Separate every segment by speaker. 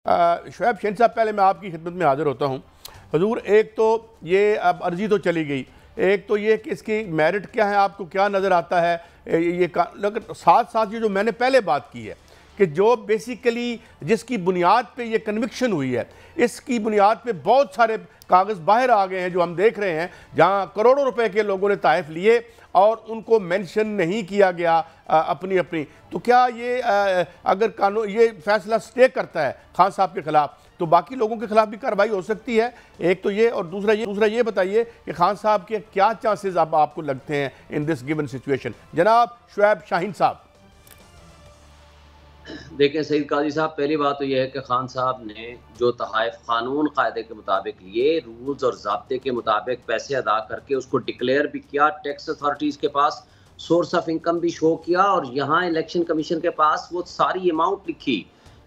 Speaker 1: شعیب شاہین صاحب، پہلے میں آپ کی خدمت میں حاضر ہوتا ہوں حضور. ایک تو یہ اب عرضی تو چلی گئی، ایک تو یہ کہ اس کی میرٹ کیا ہے، آپ کو کیا نظر آتا ہے یہ، لیکن ساتھ ساتھ یہ جو میں نے پہلے بات کی ہے کہ جو بیسیکلی جس کی بنیاد پہ یہ کنوکشن ہوئی ہے، اس کی بنیاد پہ بہت سارے کاغذ باہر آ گئے ہیں جو ہم دیکھ رہے ہیں، جہاں کروڑوں روپے کے لوگوں نے تحائف لیے اور ان کو مینشن نہیں کیا گیا اپنی. تو کیا یہ اگر قانون یہ فیصلہ سٹے کرتا ہے خان صاحب کے خلاف تو باقی لوگوں کے خلاف بھی کارروائی ہو سکتی ہے؟ ایک تو یہ، اور دوسرا یہ بتائیے کہ خان صاحب کے کیا چانسز اب آپ کو لگتے ہیں ان دس گیون سچویشن؟ جناب شعیب شاہین صاحب.
Speaker 2: دیکھیں سعید قاضی صاحب، پہلی بات تو یہ ہے کہ خان صاحب نے جو تحائف قانون قاعدے کے مطابق لیے، رولز اور ضابطے کے مطابق پیسے ادا کر کے اس کو ڈکلیئر بھی کیا، ٹیکس اتھارٹیز کے پاس سورس آف انکم بھی شو کیا، اور یہاں الیکشن کمیشن کے پاس وہ ساری اماؤنٹ لکھی.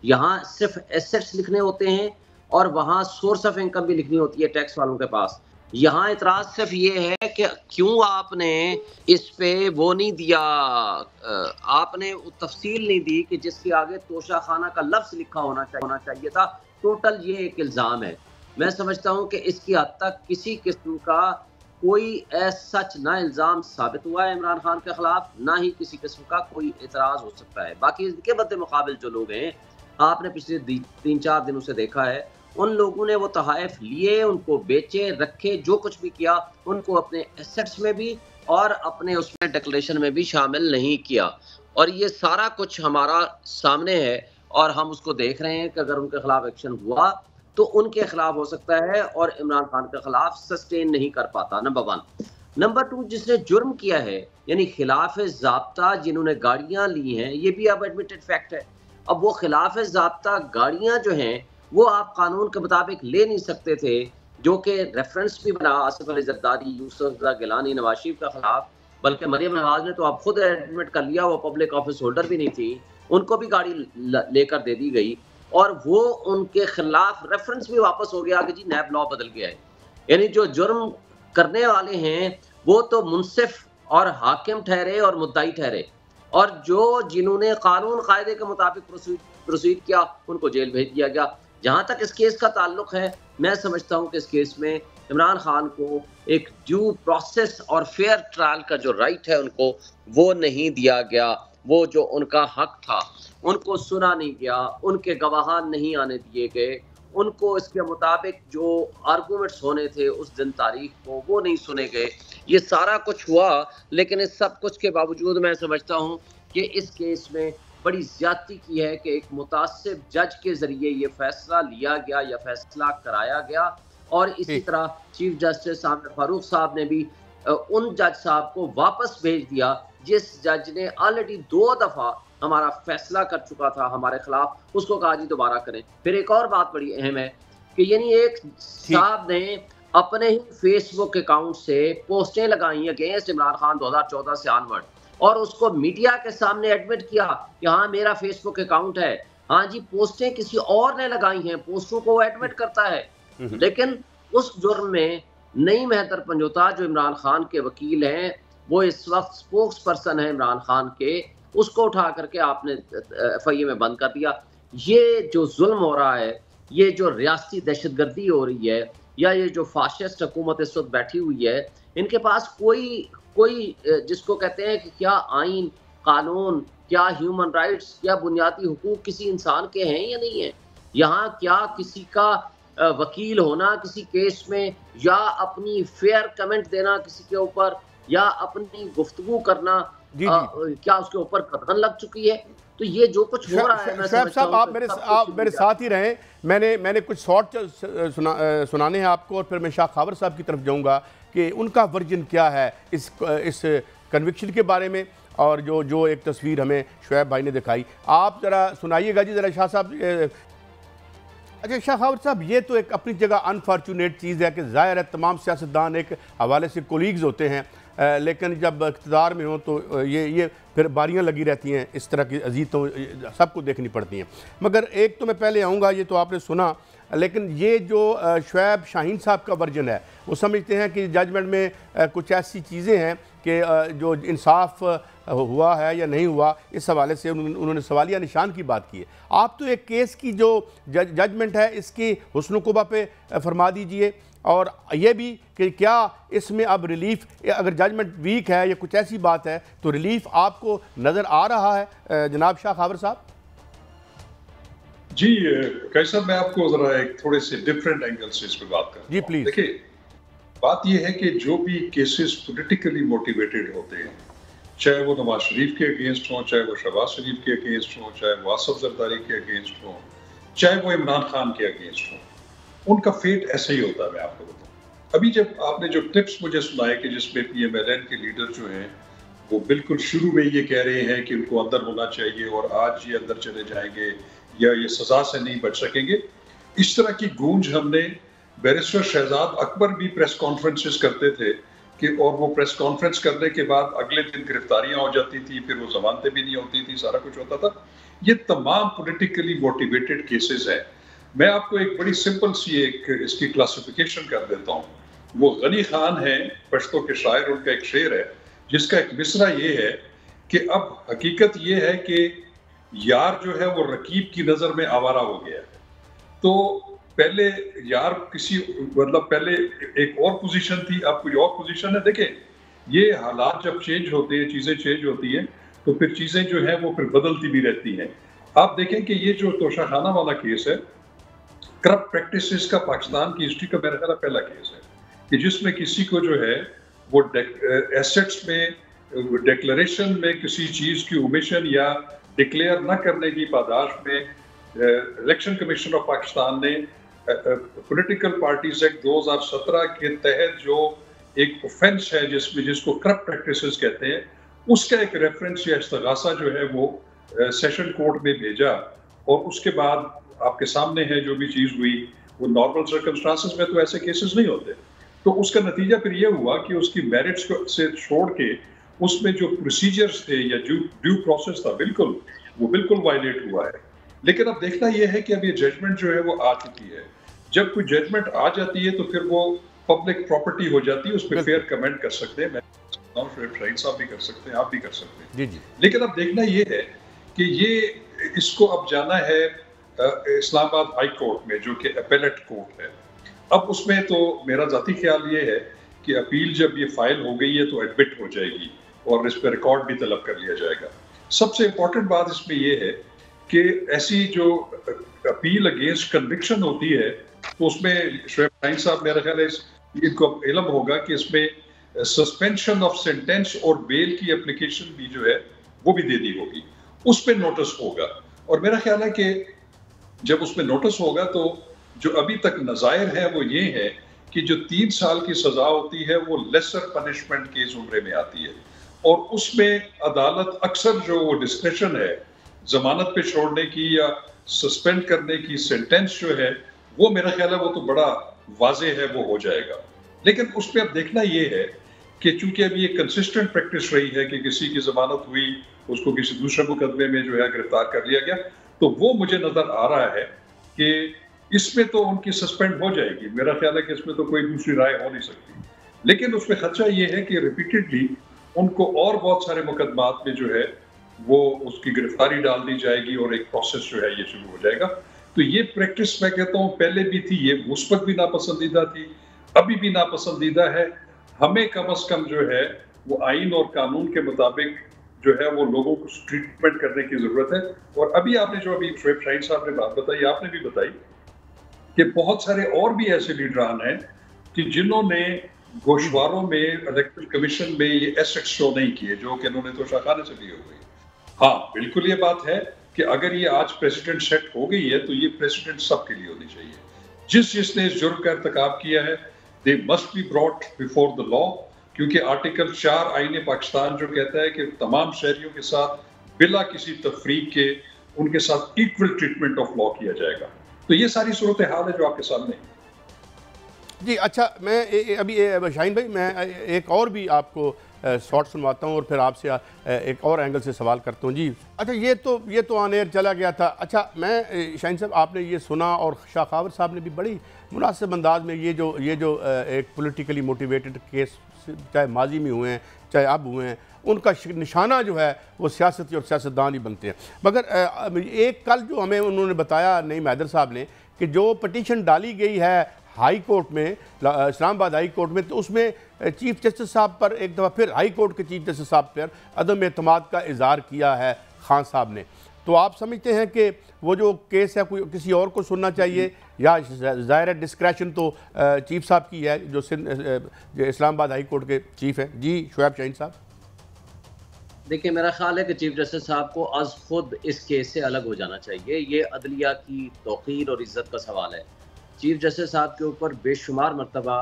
Speaker 2: یہاں صرف ایسٹس لکھنے ہوتے ہیں اور وہاں سورس آف انکم بھی لکھنی ہوتی ہے ٹیکس والوں کے پاس. یہاں اعتراض صرف یہ ہے کہ کیوں آپ نے اس پہ وہ نہیں دیا، آپ نے تفصیل نہیں دی کہ جس کے آگے توشہ خانہ کا لفظ لکھا ہونا چاہیے تھا. ٹوٹل یہ ایک الزام ہے. میں سمجھتا ہوں کہ اس کی حد تک کسی قسم کا کوئی سچ نہ الزام ثابت ہوا ہے عمران خان کے خلاف، نہ ہی کسی قسم کا کوئی اعتراض ہو سکتا ہے. باقی اس کے مد مقابل جو لوگ ہیں، آپ نے پچھلے 3-4 دنوں سے دیکھا ہے، ان لوگوں نے وہ تحائف لیے، ان کو بیچے، رکھے، جو کچھ بھی کیا، ان کو اپنے ایسٹس میں بھی اور اپنے اس میں ڈکلیریشن میں بھی شامل نہیں کیا. اور یہ سارا کچھ ہمارا سامنے ہے اور ہم اس کو دیکھ رہے ہیں کہ اگر ان کے خلاف ایکشن ہوا تو ان کے خلاف ہو سکتا ہے اور عمران خان کے خلاف سسٹین نہیں کر پاتا. نمبر 1. نمبر 2، جس نے جرم کیا ہے یعنی خلاف ضابطہ جنہوں نے گاڑیاں لی ہیں، یہ بھی اب ایڈمیٹڈ فیکٹ ہے. اب وہ خلاف ضابطہ گاڑیاں جو ہیں وہ آپ قانون کے مطابق لے نہیں سکتے تھے، جو کہ ریفرنس بھی بنا آصف علی زرداری، یوسف رضا گیلانی، نواز شریف کے خلاف. بلکہ مریم نواز نے تو آپ خود ایڈمٹ کر لیا، وہ پبلک آفس ہولڈر بھی نہیں تھی، ان کو بھی گاڑی لے کر دے دی گئی اور وہ ان کے خلاف ریفرنس بھی واپس ہو گیا کہ جی نیب لا بدل گیا ہے. یعنی جو جرم کرنے والے ہیں وہ تو منصف اور حاکم ٹھہرے اور مدعی ٹھہرے، اور جنہوں نے قانون قاعدے کے مطابق پروسیڈ کیا ان کو جیل بھیج دیا گیا. جہاں تک اس کیس کا تعلق ہے، میں سمجھتا ہوں کہ اس کیس میں عمران خان کو ایک ڈیو پروسیس اور فیئر ٹرائل کا جو رائٹ ہے ان کو وہ نہیں دیا گیا. وہ جو ان کا حق تھا ان کو سنا نہیں گیا، ان کے گواہان نہیں آنے دیے گئے، ان کو اس کے مطابق جو آرگومنٹس ہونے تھے اس دن تاریخ کو وہ نہیں سنے گئے. یہ سارا کچھ ہوا، لیکن اس سب کچھ کے باوجود میں سمجھتا ہوں کہ اس کیس میں بڑی زیادتی کی ہے کہ ایک متعصب جج کے ذریعے یہ فیصلہ لیا گیا یا فیصلہ کرایا گیا. اور اسی طرح چیف جسٹس عامر فاروق صاحب نے بھی ان جج صاحب کو واپس بھیج دیا جس جج نے آلریڈی 2 دفعہ ہمارا فیصلہ کر چکا تھا ہمارے خلاف، اس کو کہا جی دوبارہ کریں. پھر ایک اور بات بڑی اہم ہے کہ یعنی ایک صاحب نے اپنے ہی فیس بک اکاؤنٹ سے پوسٹیں لگائی اگینسٹ عمران خان 2014 سے آنورڈ، اور اس کو میڈیا کے سامنے ایڈمٹ کیا کہ ہاں میرا فیس بک اکاؤنٹ ہے. ہاں جی، پوسٹیں کسی اور نے لگائی ہیں، پوسٹوں کو وہ ایڈمٹ کرتا ہے. لیکن اس جرم میں نعیم حیدر پنجوتا جو عمران خان کے وکیل ہیں، وہ اس وقت سپوکس پرسن ہے عمران خان کے، اس کو اٹھا کر کے آپ نے ایف آئی اے میں بند کر دیا. یہ جو ظلم ہو رہا ہے، یہ جو ریاستی دہشت گردی ہو رہی ہے، یا یہ جو فاشسٹ حکومت اس وقت بیٹھی ہوئی ہے، ان کے پاس کوئی جس کو کہتے ہیں کہ کیا آئین، قانون، کیا ہیومن رائٹس، کیا بنیادی حقوق کسی انسان کے ہیں یا نہیں ہیں. یہاں کیا کسی کا وکیل ہونا کسی کیس میں، یا اپنی فیئر کمنٹ دینا کسی کے اوپر، یا اپنی گفتگو کرنا، کیا اس کے اوپر قدغن لگ چکی ہے؟ تو یہ جو کچھ ہو رہا ہے،
Speaker 1: شعیب صاحب آپ میرے ساتھ ہی رہیں. میں نے کچھ شارٹ سنانے ہیں آپ کو، اور پھر میں شاہ خاور صاحب کی طرف جاؤں گا کہ ان کا ورژن کیا ہے اس کنوکشن کے بارے میں، اور جو ایک تصویر ہمیں شعیب بھائی نے دکھائی. آپ ذرا سنائیے گا جی ذرا شاہ صاحب. اچھا شاہ خاور صاحب، یہ تو ایک اپنی جگہ انفارچونیٹ چیز ہے کہ ظاہر ہے تمام سیاستدان ایک حوالے سے کولیگز ہوتے ہیں، لیکن جب اقتدار میں ہوں تو یہ پھر باریاں لگی رہتی ہیں، اس طرح کی اذیتوں سب کو دیکھنی پڑتی ہیں. مگر ایک تو میں پہلے آؤں گا، یہ تو آپ نے سنا، لیکن یہ جو شعیب شاہین صاحب کا ورژن ہے، وہ سمجھتے ہیں کہ ججمنٹ میں کچھ ایسی چیزیں ہیں کہ جو انصاف ہوا ہے یا نہیں ہوا، اس حوالے سے انہوں نے سوالیہ نشان کی بات کی ہے۔ آپ تو ایک کیس کی جو ججمنٹ ہے اس کی حسن و قبح پہ فرما دیجئے، اور یہ بھی کہ کیا اس میں اب ریلیف، اگر ججمنٹ ویک ہے یا کچھ ایسی بات ہے تو ریلیف آپ کو نظر آ رہا ہے جناب شاہ خاور صاحب؟
Speaker 3: جی کیسا، میں آپ کو ذرا ایک تھوڑے سے ڈیفرنٹ اینگل سے اس پہ بات کرتا ہوں۔
Speaker 1: جی پلیز۔
Speaker 3: دیکھیں، بات یہ ہے کہ جو بھی کیسز پولیٹیکلی موٹیویٹڈ ہوتے ہیں، چاہے وہ نواز شریف کے اگینسٹ ہوں، چاہے وہ شہباز شریف کے اگینسٹ ہوں، چاہے وہ آصف زرداری کے اگینسٹ ہوں، چاہے وہ عمران خان کے اگینسٹ ہوں، ان کا فیٹ ایسا ہی ہوتا ہے۔ میں آپ کو بتاؤں، ابھی جب آپ نے جو ٹپس مجھے سنائے کہ جس میں پی ایم ایل این کے لیڈر جو ہیں وہ بالکل شروع میں یہ کہہ رہے ہیں کہ ان کو اندر ہونا چاہیے اور آج یہ اندر چلے جائیں گے یا یہ سزا سے نہیں بچ سکیں گے، اس طرح کی گونج ہم نے، بیرسٹر شہزاد اکبر بھی پریس کانفرنسز کرتے تھے کہ، اور وہ پریس کانفرنس کرنے کے بعد اگلے دن گرفتاریاں ہو جاتی تھی، پھر وہ ضمانتیں بھی نہیں ہوتی تھی، سارا کچھ ہوتا تھا۔ یہ تمام پولیٹیکلی موٹیویٹڈ کیسز ہیں۔ میں آپ کو ایک بڑی سمپل سی ایک اس کی کلاسیفیکیشن کر دیتا ہوں۔ وہ غنی خان ہیں، پشتو کے شاعر، ان کا ایک شعر ہے جس کا ایک مصرع یہ ہے کہ اب حقیقت یہ ہے کہ یار جو ہے وہ رقیب کی نظر میں آوارہ ہو گیا ہے۔ تو پہلے یار کسی، مطلب پہلے ایک اور پوزیشن تھی، اب کوئی اور پوزیشن ہے۔ دیکھیں، یہ حالات جب چینج ہوتے ہیں، چیزیں چینج ہوتی ہیں، تو پھر چیزیں جو ہیں وہ پھر بدلتی بھی رہتی ہیں۔ آپ دیکھیں کہ یہ جو توشہ خانہ والا کیس ہے، کرپٹ پریکٹسز کا پاکستان کی ہسٹری کا میرا خیال پہلا کیس ہے کہ جس میں کسی کو جو ہے وہ ایسٹس میں ڈیکلریشن میں کسی چیز کی اومیشن یا ڈکلیئر نہ کرنے کی پاداش میں الیکشن کمیشن آف پاکستان نے پولیٹیکل پارٹیز ایکٹ 2017 کے تحت جو ایک اوفینس ہے جس کو کرپٹ پریکٹسز کہتے ہیں، اس کا ایک ریفرنس یا استغاثہ جو ہے وہ سیشن کورٹ میں بھیجا، اور اس کے بعد آپ کے سامنے ہے جو بھی چیز ہوئی، وہ نارمل سرکمسٹانسز میں تو ایسے کیسز نہیں ہوتے۔ تو اس کا نتیجہ پھر یہ ہوا کہ اس کی میرٹس سے چھوڑ کے اس میں جو پروسیجرز تھے یا ڈیو پروسیس تھا، وہ بالکل وائلیٹ ہوا ہے۔ لیکن اب دیکھنا یہ ہے کہ اب یہ ججمنٹ جو ہے وہ آ چکی ہے۔ جب کوئی ججمنٹ آ جاتی ہے تو پھر وہ پبلک پراپرٹی ہو جاتی ہے، اس پہ فیئر کمنٹ کر سکتے ہیں، میں شہید صاحب بھی کر سکتے ہیں، آپ بھی کر سکتے ہیں۔ لیکن اب دیکھنا یہ ہے کہ یہ اس کو اب جانا ہے اسلام آباد ہائی کورٹ میں، جو کہ اپیلیٹ کورٹ ہے۔ اب اس میں تو میرا ذاتی خیال یہ ہے کہ اپیل جب یہ فائل ہو گئی ہے تو ایڈمٹ ہو جائے گی اور اس پہ ریکارڈ بھی طلب کر لیا جائے گا۔ سب سے امپورٹنٹ بات اس میں یہ ہے کہ ایسی جو اپیل اگینسٹ کنوکشن ہوتی ہے تو اس میں شعیب شاہین صاحب، میرا خیال ہے ان کو علم ہوگا کہ اس میں سسپینشن آف سینٹینس اور بیل کی اپلیکیشن بھی جو ہے وہ بھی دے دی ہوگی، اس پہ نوٹس ہوگا۔ اور میرا خیال ہے کہ جب اس میں نوٹس ہوگا تو جو ابھی تک نظائر ہے وہ یہ ہے کہ جو 3 سال کی سزا ہوتی ہے وہ لیسر پنشمنٹ کے زمرے میں آتی ہے، اور اس میں عدالت اکثر جو وہ ڈسکریشن ہے ضمانت پہ چھوڑنے کی یا سسپینڈ کرنے کی، سینٹینس جو ہے وہ میرا خیال ہے وہ تو بڑا واضح ہے، وہ ہو جائے گا۔ لیکن اس پہ اب دیکھنا یہ ہے کہ چونکہ ابھی یہ کنسسٹنٹ پریکٹس رہی ہے کہ کسی کی ضمانت ہوئی اس کو کسی دوسرے مقدمے میں جو ہے گرفتار کر لیا گیا، تو وہ مجھے نظر آ رہا ہے کہ اس میں تو ان کی سسپینڈ ہو جائے گی۔ میرا خیال ہے کہ اس میں تو کوئی دوسری رائے ہو نہیں سکتی، لیکن اس میں خدشہ یہ ہے کہ ریپیٹڈلی ان کو اور بہت سارے مقدمات میں جو ہے وہ اس کی گرفتاری ڈال دی جائے گی اور ایک پروسیس جو ہے یہ شروع ہو جائے گا۔ تو یہ پریکٹس میں کہتا ہوں پہلے بھی تھی، یہ اس وقت بھی ناپسندیدہ تھی، ابھی بھی ناپسندیدہ ہے۔ ہمیں کم از کم جو ہے وہ آئین اور قانون کے مطابق جو ہے وہ لوگوں کو ٹریٹمنٹ کرنے کی ضرورت ہے۔ اور ابھی آپ نے جو ابھی شعیب شاہین صاحب نے بات بتائی، آپ نے بھی بتائی کہ بہت سارے اور بھی ایسے لیڈران ہیں کہ جنہوں نے گوشواروں میں الیکٹرل کمیشن میں یہ ایسٹ شو نہیں کیے، جو کہ انہوں نے تو شاخانے سے لیے ہوئے۔ ہاں بالکل یہ بات ہے کہ اگر یہ آج پریسیڈنٹ سیٹ ہو گئی ہے تو یہ پریسیڈنٹ سب کے لیے ہونی چاہیے۔ جس نے اس جرم کا ارتکاب کیا ہے they must be brought before the law، کیونکہ آرٹیکل 4 آئین پاکستان جو کہتا ہے کہ تمام شہریوں کے ساتھ بلا کسی تفریق کے ان کے ساتھ ایکول ٹریٹمنٹ آف لا کیا جائے گا۔ تو یہ ساری صورتحال ہے جو آپ کے سامنے ہے۔
Speaker 1: جی اچھا، میں ابھی شاہین بھائی میں ایک اور بھی آپ کو شارٹ سنواتا ہوں اور پھر آپ سے ایک اور اینگل سے سوال کرتا ہوں۔ جی اچھا، یہ تو آن ایئر چلا گیا تھا۔ اچھا میں شاہین صاحب، آپ نے یہ سنا اور شاہ خاور صاحب نے بھی بڑی مناسب انداز میں یہ جو ایک پولیٹیکلی موٹیویٹڈ کیس چاہے ماضی میں ہوئے ہیں چاہے اب ہوئے ہیں، ان کا نشانہ جو ہے وہ سیاستی اور سیاستدان ہی بنتے ہیں. مگر ایک کل جو ہمیں انہوں نے بتایا نعیم حیدر صاحب نے کہ جو پٹیشن ڈالی گئی ہے ہائی کورٹ میں، اسلام آباد ہائی کورٹ میں، تو اس میں چیف جسٹس صاحب پر ایک دفعہ پھر ہائی کورٹ کے چیف جسٹس صاحب پر عدم اعتماد کا اظہار کیا ہے خان صاحب نے. تو آپ سمجھتے ہیں کہ وہ جو کیس ہے کوئی کسی اور کو سننا چاہیے، یا ظاہر ہے ڈسکریشن تو چیف صاحب کی ہے جو اسلام آباد ہائی کورٹ کے چیف ہیں؟ جی شعیب شاہین صاحب.
Speaker 2: دیکھیں، میرا خیال ہے کہ چیف جسٹس صاحب کو از خود اس کیس سے الگ ہو جانا چاہیے. یہ عدلیہ کی توقیر اور عزت کا سوال ہے. چیف جسٹس صاحب کے اوپر بے شمار مرتبہ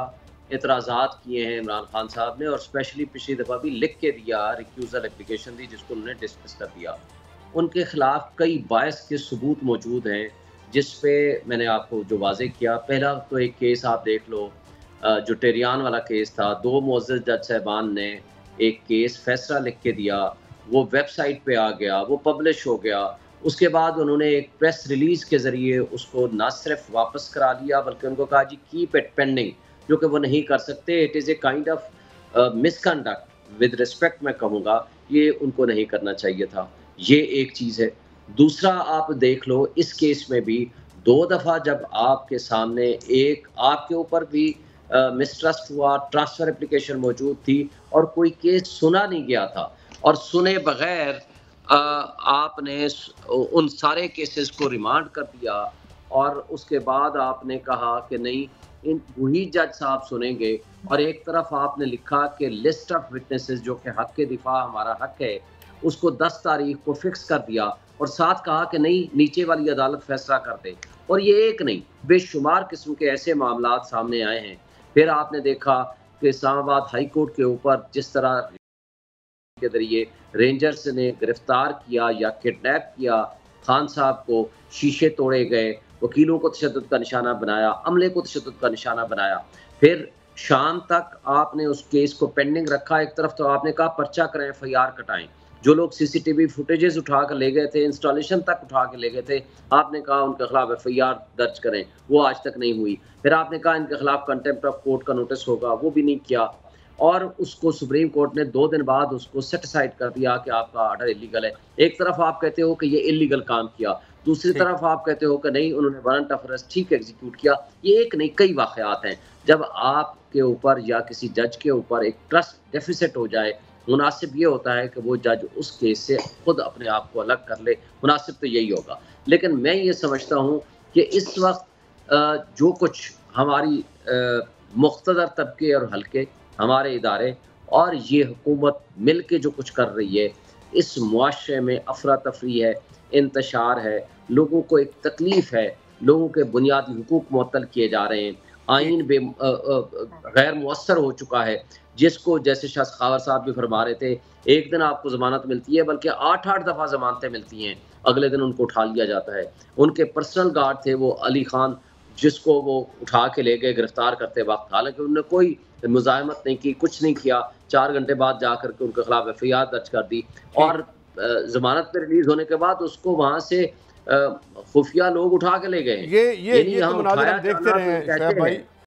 Speaker 2: اعتراضات کیے ہیں عمران خان صاحب نے، اور اسپیشلی پچھلی دفعہ بھی لکھ کے دیا، ریکیوزل اپلیکیشن دی جس کو انہوں نے ڈسمس کر دیا. ان کے خلاف کئی باعث کے ثبوت موجود ہیں جس پہ میں نے آپ کو جو واضح کیا. پہلا تو ایک کیس آپ دیکھ لو جو ٹیریان والا کیس تھا. 2 معزز جج صاحبان نے ایک کیس فیصلہ لکھ کے دیا، وہ ویب سائٹ پہ آ گیا، وہ پبلش ہو گیا. اس کے بعد انہوں نے ایک پریس ریلیز کے ذریعے اس کو نہ صرف واپس کرا لیا بلکہ ان کو کہا جی کیپ اٹ پینڈنگ، جو کہ وہ نہیں کر سکتے. It is a kind of miss conduct with respect میں کہوں گا، یہ ان کو نہیں کرنا چاہیے تھا. یہ ایک چیز ہے. دوسرا آپ دیکھ لو اس کیس میں بھی 2 دفعہ جب آپ کے سامنے ایک آپ کے اوپر بھی مسٹرسٹ ہوا، ٹرانسفر اپلیکیشن موجود تھی اور کوئی کیس سنا نہیں گیا تھا، اور سنے بغیر آپ نے ان سارے کیسز کو ریمانڈ کر دیا، اور اس کے بعد آپ نے کہا کہ نہیں وہی جج صاحب سنیں گے. اور ایک طرف آپ نے لکھا کہ لسٹ آف وٹنسز جو کہ حق کے دفاع ہمارا حق ہے اس کو 10 تاریخ کو فکس کر دیا، اور ساتھ کہا کہ نہیں نیچے والی عدالت فیصلہ کر دے. اور یہ ایک نہیں، بے شمار قسم کے ایسے معاملات سامنے آئے ہیں. پھر آپ نے دیکھا کہ اسلام آباد ہائی کورٹ کے اوپر جس طرح کے ذریعے رینجرز نے گرفتار کیا یا کڈنیپ کیا خان صاحب کو، شیشے توڑے گئے، وکیلوں کو تشدد کا نشانہ بنایا، عملے کو تشدد کا نشانہ بنایا. پھر شام تک آپ نے اس کیس کو پینڈنگ رکھا. ایک طرف تو آپ نے کہا پرچہ کریں، ایف آئی آر کٹائیں. جو لوگ سی سی ٹی وی فوٹیجز اٹھا کر لے گئے تھے، انسٹالیشن تک اٹھا کے لے گئے تھے، آپ نے کہا ان کے خلاف ایف آئی آر درج کریں، وہ آج تک نہیں ہوئی. پھر آپ نے کہا ان کے خلاف کنٹیمپٹ آف کورٹ کا نوٹس ہوگا، وہ بھی نہیں کیا. اور اس کو سپریم کورٹ نے 2 دن بعد اس کو سیٹ اسائڈ کر دیا کہ آپ کا آرڈر انلیگل ہے. ایک طرف آپ کہتے ہو کہ یہ انلیگل کام کیا، دوسری طرف آپ کہتے ہو کہ نہیں انہوں نے وارنٹ آف ارسٹ ٹھیک ایگزیکیوٹ کیا. یہ ایک نہیں کئی واقعات ہیں. جب آپ کے اوپر یا کسی جج کے اوپر ایک ٹرسٹ ڈیفیسٹ ہو جائے، مناسب یہ ہوتا ہے کہ وہ جج اس کیس سے خود اپنے آپ کو الگ کر لے. مناسب تو یہی ہوگا. لیکن میں یہ سمجھتا ہوں کہ اس وقت جو کچھ ہماری مقتدر طبقے اور حلقے، ہمارے ادارے اور یہ حکومت مل کے جو کچھ کر رہی ہے، اس معاشرے میں افراتفری ہے، انتشار ہے، لوگوں کو ایک تکلیف ہے، لوگوں کے بنیادی حقوق معطل کیے جا رہے ہیں، آئین غیر مؤثر ہو چکا ہے، جس کو جیسے شاہ سخاوت صاحب بھی فرما رہے تھے ایک دن آپ کو ضمانت ملتی ہے بلکہ 8 دفعہ ضمانتیں ملتی ہیں، اگلے دن ان کو اٹھا لیا جاتا ہے. ان کے پرسنل گارڈ تھے وہ علی خان، جس کو وہ اٹھا کے لے گئے گرفتار کرتے وقت، حالانکہ انہوں نے کوئی مزاحمت نہیں کی، کچھ نہیں کیا. 4 گھنٹے بعد جا کر کے ان کے خلاف ایف آئی آر درج کر دی، اور ضمانت پہ ریلیز ہونے کے بعد اس کو وہاں سے خفیہ لوگ اٹھا کے لے گئے.
Speaker 1: یہ مناظر ہم دیکھتے رہے ہیں شعیب بھائی.